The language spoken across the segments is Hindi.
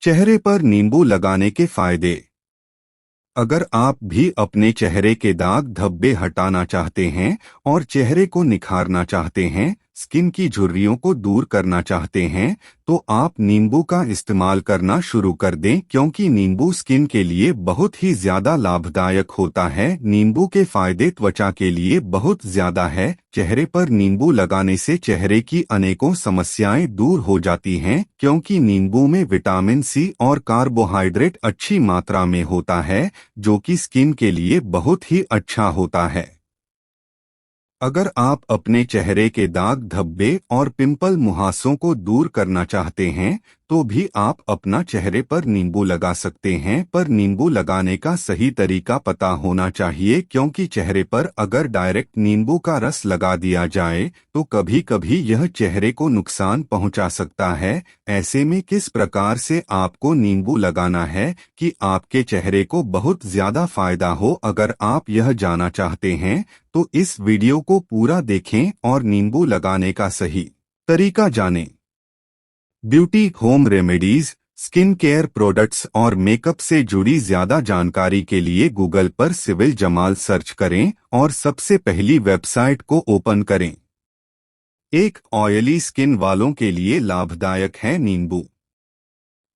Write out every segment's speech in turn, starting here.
चेहरे पर नींबू लगाने के फायदे। अगर आप भी अपने चेहरे के दाग धब्बे हटाना चाहते हैं और चेहरे को निखारना चाहते हैं, स्किन की झुर्रियों को दूर करना चाहते हैं, तो आप नींबू का इस्तेमाल करना शुरू कर दें, क्योंकि नींबू स्किन के लिए बहुत ही ज्यादा लाभदायक होता है। नींबू के फायदे त्वचा के लिए बहुत ज्यादा है। चेहरे पर नींबू लगाने से चेहरे की अनेकों समस्याएं दूर हो जाती हैं, क्योंकि नींबू में विटामिन सी और कार्बोहाइड्रेट अच्छी मात्रा में होता है, जो कि स्किन के लिए बहुत ही अच्छा होता है। अगर आप अपने चेहरे के दाग धब्बे और पिंपल मुहासों को दूर करना चाहते हैं, तो भी आप अपना चेहरे पर नींबू लगा सकते हैं, पर नींबू लगाने का सही तरीका पता होना चाहिए, क्योंकि चेहरे पर अगर डायरेक्ट नींबू का रस लगा दिया जाए तो कभी कभी यह चेहरे को नुकसान पहुंचा सकता है। ऐसे में किस प्रकार से आपको नींबू लगाना है कि आपके चेहरे को बहुत ज्यादा फायदा हो, अगर आप यह जानना चाहते हैं तो इस वीडियो को पूरा देखें और नींबू लगाने का सही तरीका जानें। Beauty, home remedies, skin care products और मेकअप से जुड़ी ज्यादा जानकारी के लिए गूगल पर सिविल जमाल सर्च करें और सबसे पहली वेबसाइट को ओपन करें। एक ऑयली स्किन वालों के लिए लाभदायक है नींबू।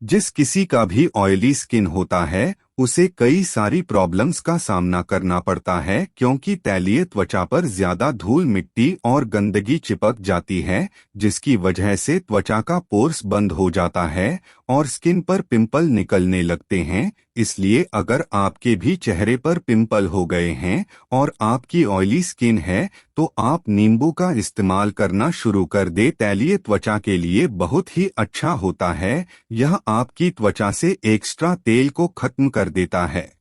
जिस किसी का भी ऑयली स्किन होता है, उसे कई सारी प्रॉब्लम्स का सामना करना पड़ता है, क्योंकि तैलीय त्वचा पर ज्यादा धूल मिट्टी और गंदगी चिपक जाती है, जिसकी वजह से त्वचा का पोर्स बंद हो जाता है और स्किन पर पिंपल निकलने लगते हैं। इसलिए अगर आपके भी चेहरे पर पिंपल हो गए हैं और आपकी ऑयली स्किन है, तो आप नींबू का इस्तेमाल करना शुरू कर दे। तैलीय त्वचा के लिए बहुत ही अच्छा होता है। यह आपकी त्वचा से एक्स्ट्रा तेल को खत्म कर देता है।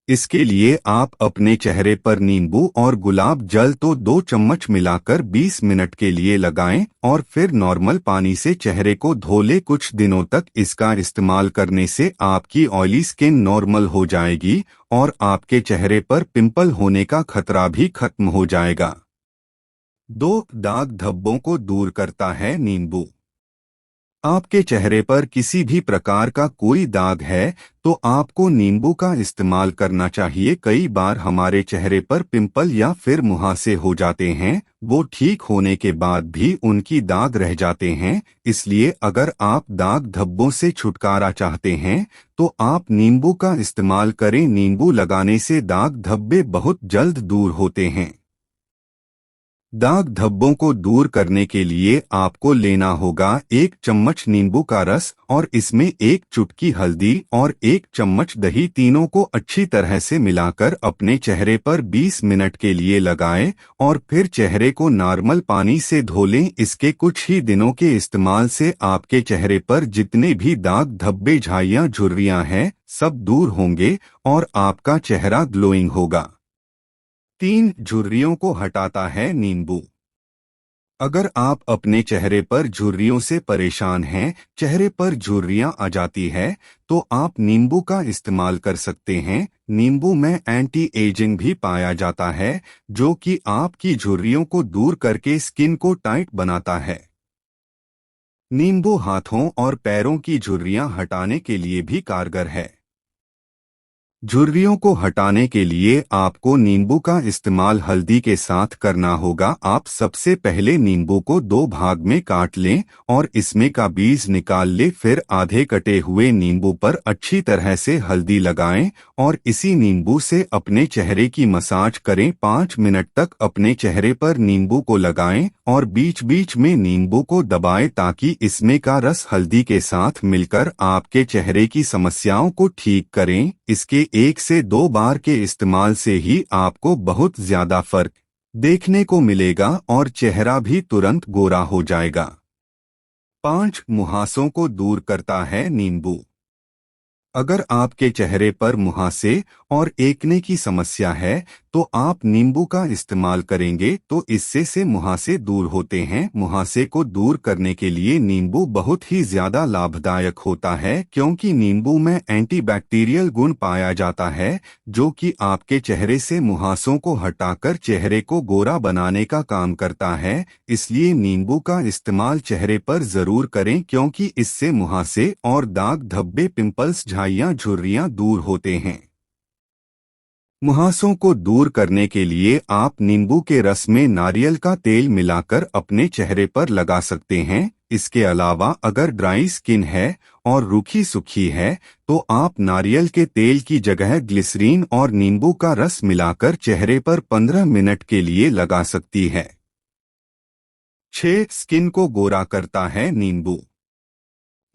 इसके लिए आप अपने चेहरे पर नींबू और गुलाब जल तो 2 चम्मच मिलाकर 20 मिनट के लिए लगाएं और फिर नॉर्मल पानी से चेहरे को धो लें। कुछ दिनों तक इसका इस्तेमाल करने से आपकी ऑयली स्किन नॉर्मल हो जाएगी और आपके चेहरे पर पिंपल होने का खतरा भी खत्म हो जाएगा। 2 दाग धब्बों को दूर करता है नींबू। आपके चेहरे पर किसी भी प्रकार का कोई दाग है तो आपको नींबू का इस्तेमाल करना चाहिए। कई बार हमारे चेहरे पर पिंपल या फिर मुहासे हो जाते हैं, वो ठीक होने के बाद भी उनकी दाग रह जाते हैं। इसलिए अगर आप दाग धब्बों से छुटकारा चाहते हैं तो आप नींबू का इस्तेमाल करें। नींबू लगाने से दाग धब्बे बहुत जल्द दूर होते हैं। दाग धब्बों को दूर करने के लिए आपको लेना होगा 1 चम्मच नींबू का रस और इसमें 1 चुटकी हल्दी और 1 चम्मच दही। तीनों को अच्छी तरह से मिलाकर अपने चेहरे पर 20 मिनट के लिए लगाएं और फिर चेहरे को नॉर्मल पानी से धो लें। इसके कुछ ही दिनों के इस्तेमाल से आपके चेहरे पर जितने भी दाग धब्बे, झाइयां, झुर्रियां हैं, सब दूर होंगे और आपका चेहरा ग्लोइंग होगा। 3 झुर्रियों को हटाता है नींबू। अगर आप अपने चेहरे पर झुर्रियों से परेशान हैं, चेहरे पर झुर्रियां आ जाती है, तो आप नींबू का इस्तेमाल कर सकते हैं। नींबू में एंटी एजिंग भी पाया जाता है, जो कि आपकी झुर्रियों को दूर करके स्किन को टाइट बनाता है। नींबू हाथों और पैरों की झुर्रियां हटाने के लिए भी कारगर है। झुर्रियों को हटाने के लिए आपको नींबू का इस्तेमाल हल्दी के साथ करना होगा। आप सबसे पहले नींबू को 2 भाग में काट लें और इसमें का बीज निकाल लें। फिर आधे कटे हुए नींबू पर अच्छी तरह से हल्दी लगाएं और इसी नींबू से अपने चेहरे की मसाज करें। 5 मिनट तक अपने चेहरे पर नींबू को लगाएं और बीच बीच में नींबू को दबाएं, ताकि इसमें का रस हल्दी के साथ मिलकर आपके चेहरे की समस्याओं को ठीक करें। इसके 1 से 2 बार के इस्तेमाल से ही आपको बहुत ज्यादा फर्क देखने को मिलेगा और चेहरा भी तुरंत गोरा हो जाएगा। 5 मुहासों को दूर करता है नींबू। अगर आपके चेहरे पर मुहासे और एक्ने की समस्या है, तो तो आप नींबू का इस्तेमाल करेंगे तो इससे से मुहासे दूर होते हैं। मुहासे को दूर करने के लिए नींबू बहुत ही ज्यादा लाभदायक होता है, क्योंकि नींबू में एंटीबैक्टीरियल गुण पाया जाता है जो कि आपके चेहरे से मुहासों को हटाकर चेहरे को गोरा बनाने का काम करता है। इसलिए नींबू का इस्तेमाल चेहरे पर जरूर करें, क्योंकि इससे मुहासे और दाग धब्बे, पिंपल्स, झाइयां, झुर्रियां दूर होते हैं। मुहासों को दूर करने के लिए आप नींबू के रस में नारियल का तेल मिलाकर अपने चेहरे पर लगा सकते हैं। इसके अलावा अगर ड्राई स्किन है और रूखी सूखी है तो आप नारियल के तेल की जगह ग्लिसरीन और नींबू का रस मिलाकर चेहरे पर 15 मिनट के लिए लगा सकती है। 6. स्किन को गोरा करता है नींबू।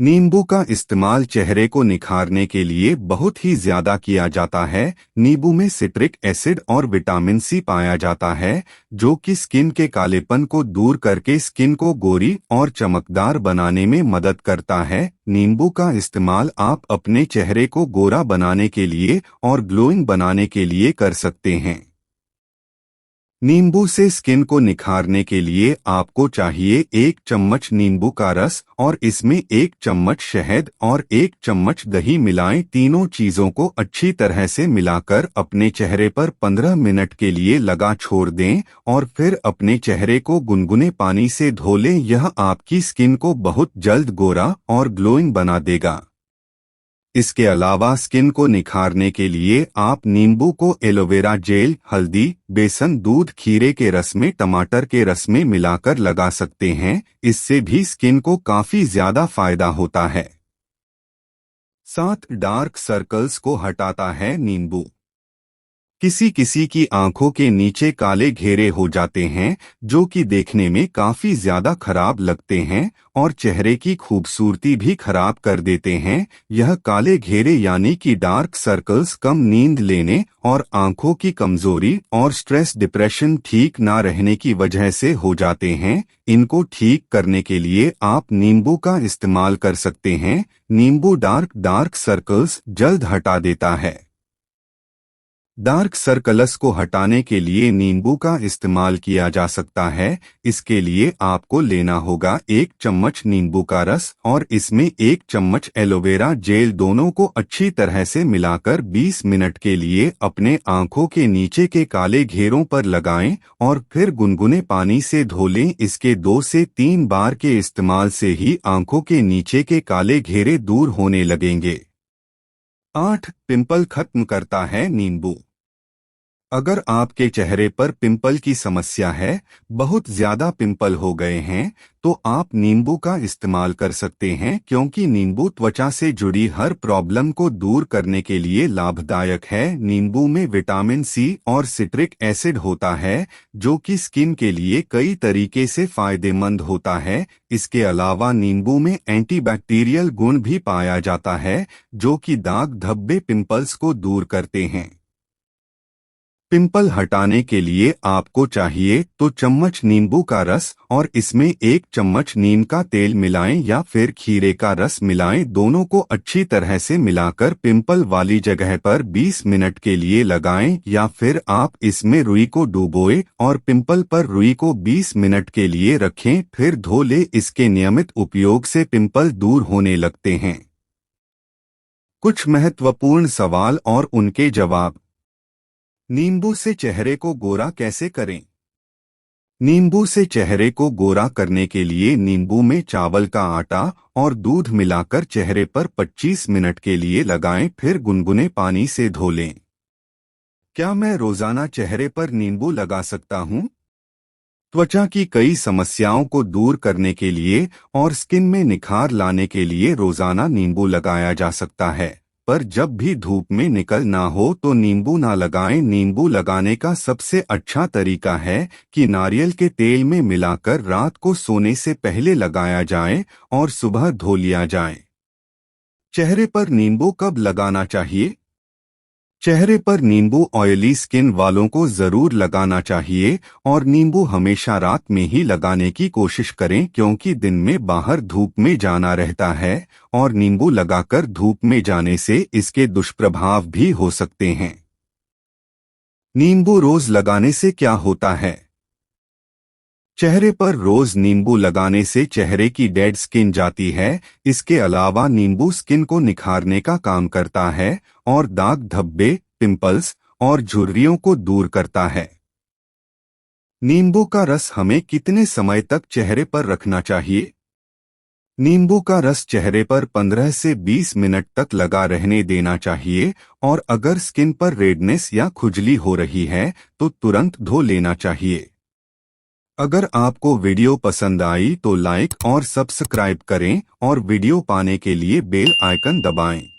नींबू का इस्तेमाल चेहरे को निखारने के लिए बहुत ही ज्यादा किया जाता है। नींबू में सिट्रिक एसिड और विटामिन सी पाया जाता है जो कि स्किन के कालेपन को दूर करके स्किन को गोरी और चमकदार बनाने में मदद करता है। नींबू का इस्तेमाल आप अपने चेहरे को गोरा बनाने के लिए और ग्लोइंग बनाने के लिए कर सकते हैं। नींबू से स्किन को निखारने के लिए आपको चाहिए 1 चम्मच नींबू का रस और इसमें 1 चम्मच शहद और 1 चम्मच दही मिलाएं। तीनों चीजों को अच्छी तरह से मिलाकर अपने चेहरे पर 15 मिनट के लिए लगा छोड़ दें और फिर अपने चेहरे को गुनगुने पानी से धो लें। यह आपकी स्किन को बहुत जल्द गोरा और ग्लोइंग बना देगा। इसके अलावा स्किन को निखारने के लिए आप नींबू को एलोवेरा जेल, हल्दी, बेसन, दूध, खीरे के रस में, टमाटर के रस में मिलाकर लगा सकते हैं। इससे भी स्किन को काफी ज्यादा फायदा होता है। 7. डार्क सर्कल्स को हटाता है नींबू। किसी किसी की आंखों के नीचे काले घेरे हो जाते हैं जो कि देखने में काफी ज्यादा खराब लगते हैं और चेहरे की खूबसूरती भी खराब कर देते हैं। यह काले घेरे यानी कि डार्क सर्कल्स कम नींद लेने और आंखों की कमजोरी और स्ट्रेस, डिप्रेशन, ठीक ना रहने की वजह से हो जाते हैं। इनको ठीक करने के लिए आप नींबू का इस्तेमाल कर सकते हैं। नींबू डार्क सर्कल्स जल्द हटा देता है। डार्क सर्कल्स को हटाने के लिए नींबू का इस्तेमाल किया जा सकता है। इसके लिए आपको लेना होगा 1 चम्मच नींबू का रस और इसमें 1 चम्मच एलोवेरा जेल। दोनों को अच्छी तरह से मिलाकर 20 मिनट के लिए अपने आंखों के नीचे के काले घेरों पर लगाएं और फिर गुनगुने पानी से धो लें। इसके 2 से 3 बार के इस्तेमाल से ही आंखों के नीचे के काले घेरे दूर होने लगेंगे। 8. पिंपल खत्म करता है नींबू। अगर आपके चेहरे पर पिंपल की समस्या है, बहुत ज्यादा पिंपल हो गए हैं, तो आप नींबू का इस्तेमाल कर सकते हैं, क्योंकि नींबू त्वचा से जुड़ी हर प्रॉब्लम को दूर करने के लिए लाभदायक है। नींबू में विटामिन सी और सिट्रिक एसिड होता है जो कि स्किन के लिए कई तरीके से फायदेमंद होता है। इसके अलावा नींबू में एंटीबैक्टीरियल गुण भी पाया जाता है जो कि दाग धब्बे, पिंपल्स को दूर करते हैं। पिंपल हटाने के लिए आपको चाहिए तो चम्मच नींबू का रस और इसमें 1 चम्मच नीम का तेल मिलाएं या फिर खीरे का रस मिलाएं। दोनों को अच्छी तरह से मिलाकर पिंपल वाली जगह पर 20 मिनट के लिए लगाएं या फिर आप इसमें रुई को डुबोएं और पिंपल पर रुई को 20 मिनट के लिए रखें, फिर धो लें। इसके नियमित उपयोग से पिंपल दूर होने लगते हैं। कुछ महत्वपूर्ण सवाल और उनके जवाब। नींबू से चेहरे को गोरा कैसे करें? नींबू से चेहरे को गोरा करने के लिए नींबू में चावल का आटा और दूध मिलाकर चेहरे पर 25 मिनट के लिए लगाएं, फिर गुनगुने पानी से धो लें। क्या मैं रोजाना चेहरे पर नींबू लगा सकता हूं? त्वचा की कई समस्याओं को दूर करने के लिए और स्किन में निखार लाने के लिए रोजाना नींबू लगाया जा सकता है, पर जब भी धूप में निकलना हो तो नींबू ना लगाएं। नींबू लगाने का सबसे अच्छा तरीका है कि नारियल के तेल में मिलाकर रात को सोने से पहले लगाया जाए और सुबह धो लिया जाए। चेहरे पर नींबू कब लगाना चाहिए? चेहरे पर नींबू ऑयली स्किन वालों को जरूर लगाना चाहिए और नींबू हमेशा रात में ही लगाने की कोशिश करें, क्योंकि दिन में बाहर धूप में जाना रहता है और नींबू लगाकर धूप में जाने से इसके दुष्प्रभाव भी हो सकते हैं। नींबू रोज लगाने से क्या होता है? चेहरे पर रोज नींबू लगाने से चेहरे की डेड स्किन जाती है। इसके अलावा नींबू स्किन को निखारने का काम करता है और दाग धब्बे, पिंपल्स और झुर्रियों को दूर करता है। नींबू का रस हमें कितने समय तक चेहरे पर रखना चाहिए? नींबू का रस चेहरे पर 15 से 20 मिनट तक लगा रहने देना चाहिए और अगर स्किन पर रेडनेस या खुजली हो रही है तो तुरंत धो लेना चाहिए। अगर आपको वीडियो पसंद आई तो लाइक और सब्सक्राइब करें और वीडियो पाने के लिए बेल आइकन दबाएं।